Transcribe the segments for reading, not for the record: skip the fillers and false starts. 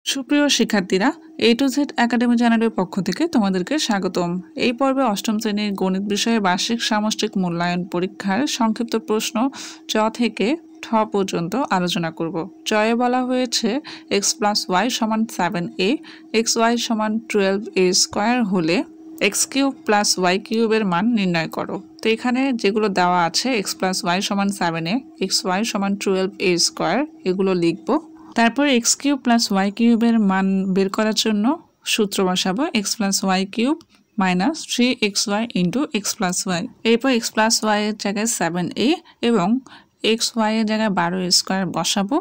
সুপ্রিয় শিক্ষার্থীরা, A to Z academy চ্যানেলের পক্ষ থেকে তোমাদেরকে স্বাগতম। এই পর্বে অষ্টম শ্রেণীর গণিত বিষয়ে বার্ষিক সামষ্টিক মূল্যায়ন পরীক্ষার সংক্ষিপ্ত প্রশ্ন চ থেকে ঠ পর্যন্ত আলোচনা করব। চয়ে বলা হয়েছে x + y = 7a, xy = 12a square হলে x³ + y³ এর মান নির্ণয় করো। তো এখানে যেগুলো দেওয়া আছে x + y = 7a, xy = 12a square, এগুলো লিখব। তারপর x³ + y³ এর মান বের করার জন্য সূত্র বসাবো x + y³ - 3xy * x + y। এরপর x + y এর জায়গায় 7a এবং xy এর জায়গায় 12a স্কয়ার বসাবো।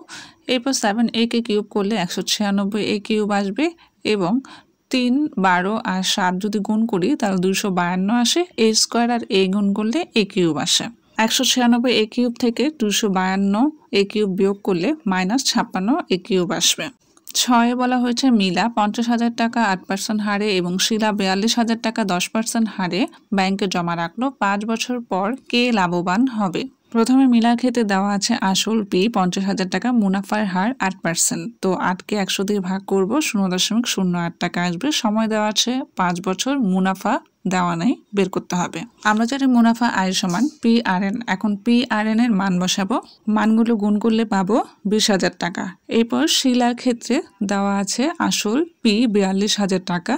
এরপর 7a কে কিউব করলে 196a³ আসবে এবং 3, 12 আর 7 যদি গুণ করি তাহলে 252 আসে। a স্কয়ার আর a গুণ করলে a³ আসে। 196a³ থেকে 252a³ বিয়োগ করলে -56a³ আসবে। 6 বলা হয়েছে মিলা 50,000 টাকা 8% হারে এবং শিলা 42,000 টাকা 10% হারে ব্যাংকে জমা রাখলো। 5 বছর পর কে লাভবান হবে? প্রথমে মিলার ক্ষেত্রে দেওয়া আছে আসল P 50,000 টাকা, মুনাফার হার 8%। তো 8কে 100 দিয়ে ভাগ করব, 0.08 টাকা আসবে। সময় দেওয়া আছে 5 বছর, মুনাফা দেওয়া নাই, বের করতে হবে। আমরা জানি মুনাফা আয় সমান PRN। এখন PRN এর মান বসাবো, মানগুলো গুণ করলে পাবো 20,000 টাকা। এরপর শিলার ক্ষেত্রে দেওয়া আছে আসল P 42,000 টাকা,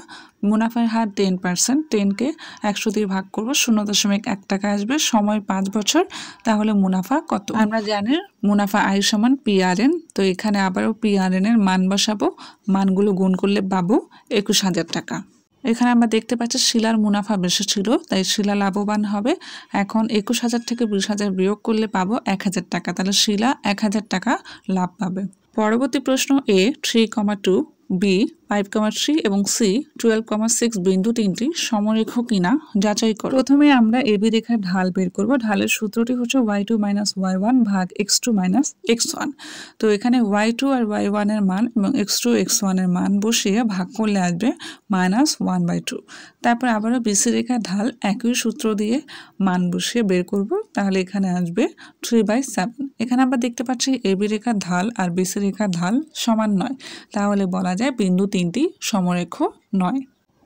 মুনাফার হার 10%, 10কে 100 দিয়ে ভাগ করব, 0.1 টাকা আসবে। সময় 5 বছর, তাহলে মুনাফা কত? আমরা জানি মুনাফা আয় সমান PRN। তো এখানে আবারও PRN এর মান বসাবো, মানগুলো গুণ করলে পাবো 21,000 টাকা। এখানে আমরা দেখতে পাচ্ছি শিলার মুনাফা বেশি ছিল, তাই শিলা লাভবান হবে। এখন 21,000 থেকে 20,000 বিয়োগ করলে পাবো 1,000 টাকা, তাহলে শিলা 1,000 টাকা লাভ পাবে। পরবর্তী প্রশ্ন A 3,2, B 5,3 এবং C 12,6 বিন্দু তিনটি সমরেখ কিনা যাচাই করো। প্রথমে আমরা AB রেখার ঢাল বের করব। ঢালের সূত্রটি হচ্ছে y2 - y1 ভাগ x2 - x1। তো এখানে y2 আর y1 এর মান এবং x2 x1 এর মান বসিয়ে ভাগ করলে আসবে -1/2। তারপর আবারও BC রেখার ঢাল একই সূত্র দিয়ে মান বসিয়ে বের করব, তাহলে এখানে আসবে 3/7। এখানে আমরা দেখতে পাচ্ছি AB রেখার ঢাল আর BC রেখার ঢাল সমান নয়, তাহলে বলা যায় বিন্দু তিনটি সমরেখ নয়।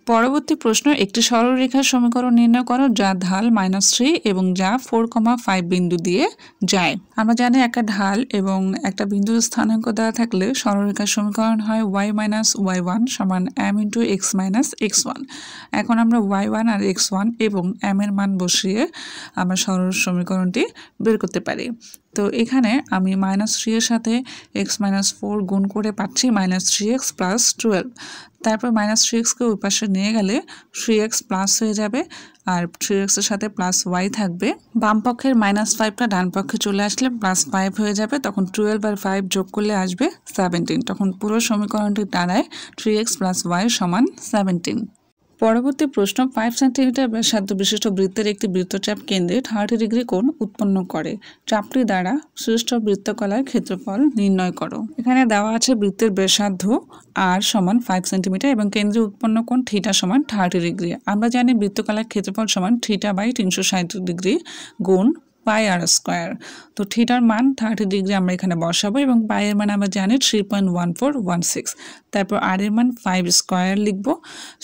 পরবর্তী প্রশ্ন, একটি সরলরেখার সমীকরণ নির্ণয় করো যার ঢাল -3 এবং যা 4,5 বিন্দু দিয়ে যায়। আমরা জানি একটা ঢাল এবং একটা বিন্দুর স্থানাঙ্ক দেওয়া থাকলে সরলরেখার সমীকরণ হয় y - y1 = m × x - x1। এখন আমরা y1 আর x1 এবং m এর মান বসিয়ে আমরা সরল সমীকরণটি বের করতে পারি। তো এখানে আমি -3 এর সাথে x - 4 গুণ করে পাচ্ছি -3x + 12। তারপর -3x কে ওই পাশে নিয়ে গেলে 3x প্লাস হয়ে যাবে আর 3x এর সাথে +y থাকবে। বাম পক্ষের -5টা ডান পক্ষে চলে আসলে +5 হয়ে যাবে। তখন 12 আর 5 যোগ করলে আসবে 17। তখন পুরো সমীকরণটি দাঁড়ায় 3x + y = 17। পরবর্তী প্রশ্ন, 5 সেন্টিমিটার ব্যাসার্ধ বিশিষ্ট বৃত্তের একটি বৃত্তচাপ কেন্দ্রে 30 ডিগ্রি কোণ উৎপন্ন করে। চাপটি দ্বারা সৃষ্ট বৃত্তকলার ক্ষেত্রফল নির্ণয় করো। এখানে দেওয়া আছে বৃত্তের ব্যাসার্ধ r সমান 5 সেন্টিমিটার এবং কেন্দ্রে উৎপন্ন কোণ θ সমান 30 ডিগ্রি। আমরা জানি বৃত্তকলার ক্ষেত্রফল সমান θ/360 ডিগ্রি গুণ πr²। তো থিটার মান 30 ডিগ্রি আমরা এখানে বসাবো এবং পাই এর মান আমরা জানি 3.1416। তারপর আর এর মান 5 স্কয়ার লিখব।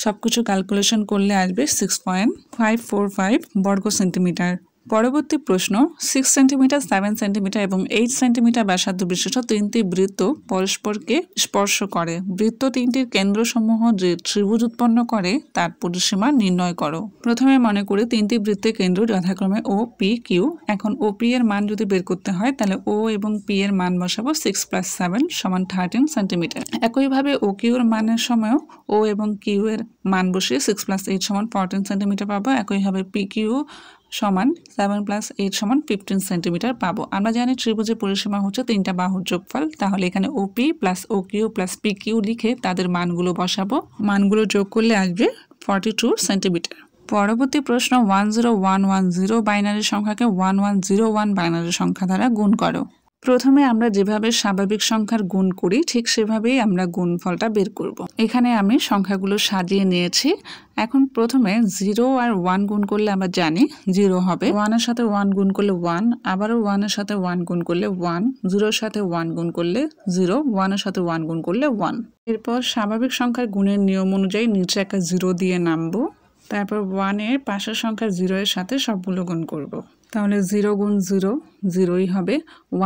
সবকিছু ক্যালকুলেশন করলে আসবে 6.545 বর্গ সেন্টিমিটার। পরবর্তী প্রশ্ন, 6 সেন্টিমিটার, 7 সেন্টিমিটার এবং 8 সেন্টিমিটার ব্যাসার্ধ বিশিষ্ট তিনটি বৃত্ত পরস্পরকে স্পর্শ করে। বৃত্ত তিনটির কেন্দ্রসমূহ যে ত্রিভুজ উৎপন্ন করে তার পরিসীমা নির্ণয় করো। প্রথমে মনে করি তিনটি বৃত্তের কেন্দ্র যথাক্রমে O, P, Q। এখন OP এর মান যদি বের করতে হয় তাহলে O এবং P এর মান বসাবো। 6 + 7 = 13 সেন্টিমিটার। একইভাবে OQ এর মানের সময়ও O এবং Q এর মান বসিয়ে 6 + 8 = 14 সেন্টিমিটার পাবো। একইভাবে PQ সমান 7 + 8 = 15 সেন্টিমিটার পাবো। আমরা জানি ত্রিভুজের পরিসীমা হচ্ছে তিনটা বাহুর যোগফল, তাহলে এখানে OP + OQ + PQ লিখে তাদের মানগুলো বসাবো। মানগুলো যোগ করলে আসবে 42 সেন্টিমিটার। পরবর্তী প্রশ্ন, 10110 বাইনারি সংখ্যাকে 1101 বাইনারি সংখ্যা দ্বারা গুণ করো। প্রথমে আমরা যেভাবে স্বাভাবিক সংখ্যার গুণ করি ঠিক সেভাবেই আমরা গুণফলটা বের করব। এখানে আমি সংখ্যাগুলো সাজিয়ে নিয়েছি। এখন প্রথমে 0 আর 1 গুণ করলে আমরা জানি 0 হবে, 1 এর সাথে 1 গুণ করলে 1, আবারও 1 এর সাথে 1 গুণ করলে 1, 0 এর সাথে 1 গুণ করলে 0, 1 এর সাথে 1 গুণ করলে 1। এরপর স্বাভাবিক সংখ্যার গুণের নিয়ম অনুযায়ী নিচে একটা 0 দিয়ে নামবো, তারপর 1 এর পাশের সংখ্যা 0 এর সাথে সবগুলো গুণ করব। তাহলে 0 গুণ 0 0ই হবে,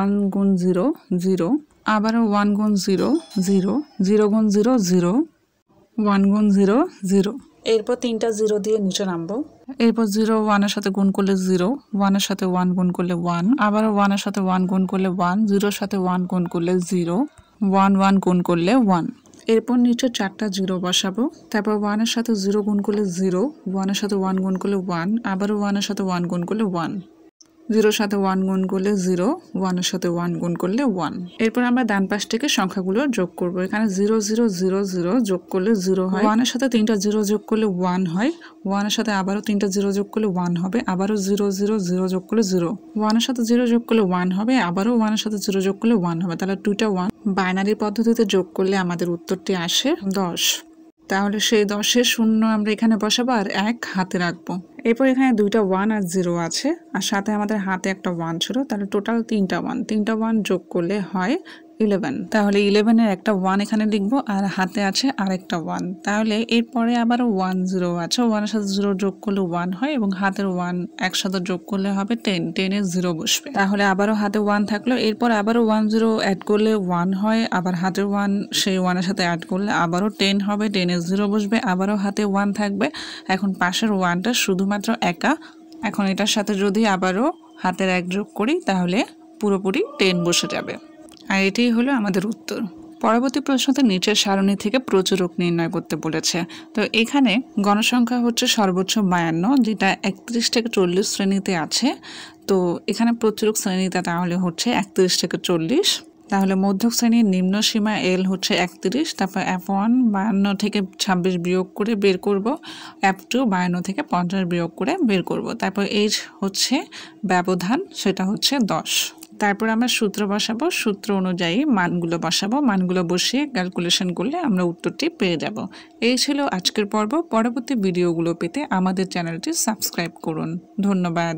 1 গুণ 0 0, আবারও 1 গুণ 0 0, 0 গুণ 0 0, 1 গুণ 0 0। এরপর 3টা 0 দিয়ে নিচে নামবো। এরপর 0 1 এর সাথে গুণ করলে 0, 1 এর সাথে 1 গুণ করলে 1, আবারও 1 এর সাথে 1 গুণ করলে 1, 0 এর সাথে 1 গুণ করলে 0, 1 1 গুণ করলে 1। এরপর নিচে 4টা 0 বসাবো, তারপর 1 এর সাথে 0 গুণ করলে 0, 1 এর সাথে 1 গুণ করলে 1, আবারও 1 এর সাথে 1 গুণ করলে 1, 0 এর সাথে 1 গুণ করলে 0, 1 এর সাথে 1 গুণ করলে 1। এরপর আমরা ডান পাশ থেকে সংখ্যাগুলো যোগ করব। এখানে 0 0 0 0 যোগ করলে 0 হয়, 1 এর সাথে 3টা 0 যোগ করলে 1 হয়, 1 এর সাথে আবারও 3টা 0 যোগ করলে 1 হবে, আবারও 0 0 0 যোগ করলে 0, 1 এর সাথে 0 যোগ করলে 1 হবে, আবারও 1 এর সাথে 0 যোগ করলে 1 হবে। তাহলে 2টা 1 বাইনারি পদ্ধতিতে যোগ করলে আমাদের উত্তরটি আসে 10। তাহলে সেই 10-এর শূন্য আমরা এখানে বসাবো আর 1 হাতে রাখবো। এরপর এখানে 2টা 1 আর 0 আছে, আর সাথে আমাদের হাতে একটা 1 ছিল, তাহলে টোটাল 3টা 1 যোগ করলে হয় 11। তাহলে 11-এর একটা 1 এখানে লিখবো আর হাতে আছে আরেকটা 1। তাহলে এরপরে আবারও 1 0 আছে, 1 এর সাথে 0 যোগ করলে 1 হয় এবং হাতের 1 একসাথে যোগ করলে হবে 10, 10-এর 0 বসবে। তাহলে আবারও হাতে 1 থাকলো, এরপর আবারও 1 0 অ্যাড করলে 1 হয়, আবার হাতের 1 সেই 1 এর সাথে অ্যাড করলে আবারও 10 হবে, 10-এর 0 বসবে, আবারও হাতে 1 থাকবে। এখন পাশের 1টা শুধুমাত্র একা, এখন এটার সাথে যদি আবারও হাতের 1 যোগ করি তাহলে পুরোপুরি 10 বসে যাবে। আর এটাই হলো আমাদের উত্তর। পরবর্তী প্রশ্নতে নিচের সারণী থেকে প্রচুরক নির্ণয় করতে বলেছে। তো এখানে গণসংখ্যা হচ্ছে সর্বোচ্চ 52, যেটা 31 থেকে 40 শ্রেণীতে আছে। তো এখানে প্রচুরক শ্রেণীতে তাহলে হচ্ছে 31 থেকে 40। তাহলে মধ্যক শ্রেণীর নিম্ন সীমা L হচ্ছে 31, তারপর F1 52 থেকে 26 বিয়োগ করে বের করব, F2 52 থেকে 50 বিয়োগ করে বের করব, তারপর H হচ্ছে ব্যবধান, সেটা হচ্ছে 10। তারপর আমরা সূত্র বসাবো, সূত্র অনুযায়ী মানগুলো বসাবো, মানগুলো বসিয়ে ক্যালকুলেশন করলে আমরা উত্তরটি পেয়ে যাব। এই ছিল আজকের পর্ব। পরবর্তী ভিডিওগুলো পেতে আমাদের চ্যানেলটি সাবস্ক্রাইব করুন। ধন্যবাদ।